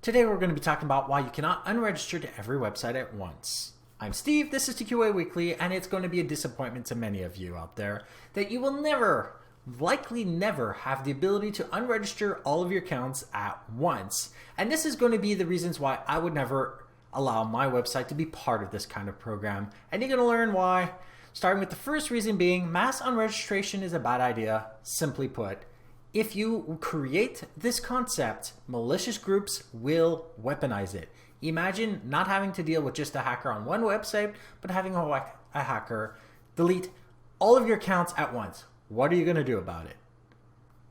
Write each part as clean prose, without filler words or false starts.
Today we're going to be talking about why you cannot unregister to every website at once. I'm Steve, this is TQA Weekly, and it's going to be a disappointment to many of you out there that you will likely never have the ability to unregister all of your accounts at once. And this is going to be the reasons why I would never allow my website to be part of this kind of program. And you're going to learn why, starting with the first reason being mass unregistration is a bad idea. Simply put, if you create this concept, malicious groups will weaponize it. Imagine not having to deal with just a hacker on one website, but having a hacker delete all of your accounts at once. What are you going to do about it?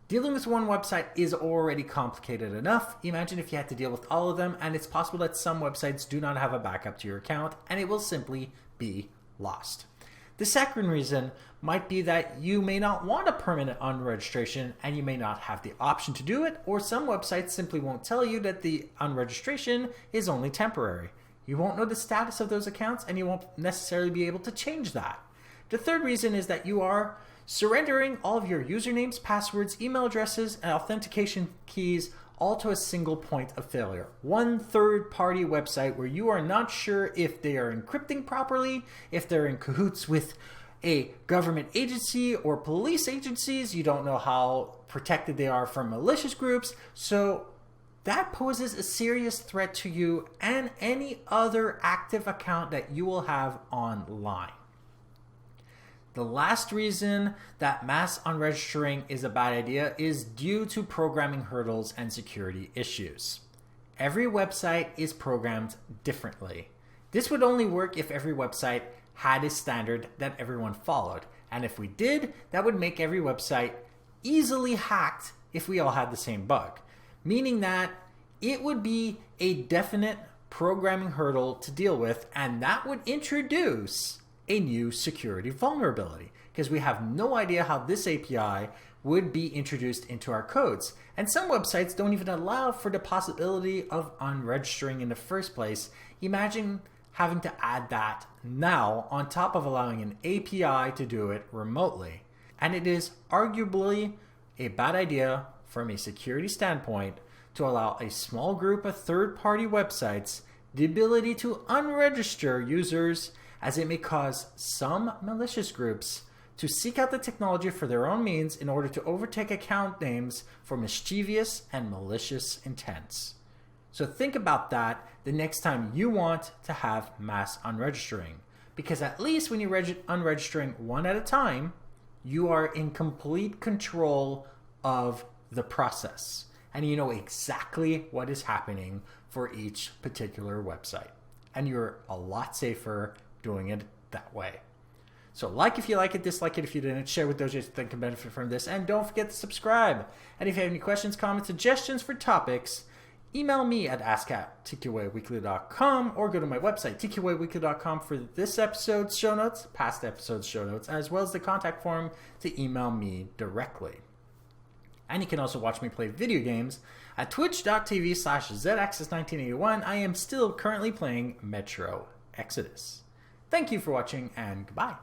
Dealing with one website is already complicated enough. Imagine if you had to deal with all of them, and it's possible that some websites do not have a backup to your account, and it will simply be lost. The second reason might be that you may not want a permanent unregistration and you may not have the option to do it, or some websites simply won't tell you that the unregistration is only temporary. You won't know the status of those accounts and you won't necessarily be able to change that. The third reason is that you are surrendering all of your usernames, passwords, email addresses, and authentication keys all to a single point of failure. One third-party website where you are not sure if they are encrypting properly, if they're in cahoots with a government agency or police agencies. You don't know how protected they are from malicious groups. So that poses a serious threat to you and any other active account that you will have online. The last reason that mass unregistering is a bad idea is due to programming hurdles and security issues. Every website is programmed differently. This would only work if every website had a standard that everyone followed. And if we did, that would make every website easily hacked if we all had the same bug. Meaning that it would be a definite programming hurdle to deal with, and that would introduce a new security vulnerability because we have no idea how this API would be introduced into our codes. And some websites don't even allow for the possibility of unregistering in the first place. Imagine having to add that now on top of allowing an API to do it remotely. And it is arguably a bad idea from a security standpoint to allow a small group of third-party websites the ability to unregister users, as it may cause some malicious groups to seek out the technology for their own means in order to overtake account names for mischievous and malicious intents. So think about that the next time you want to have mass unregistering, because at least when you're unregistering one at a time, you are in complete control of the process and you know exactly what is happening for each particular website, and you're a lot safer doing it that way. So like if you like it, dislike it if you didn't, share with those you think can benefit from this, and don't forget to subscribe. And if you have any questions, comments, suggestions for topics, email me at ask@tqaweekly.com or go to my website tqaweekly.com for this episode's show notes, past episodes show notes, as well as the contact form to email me directly. And you can also watch me play video games at twitch.tv/zaccess1981. I am still currently playing Metro Exodus. Thank you for watching, and goodbye.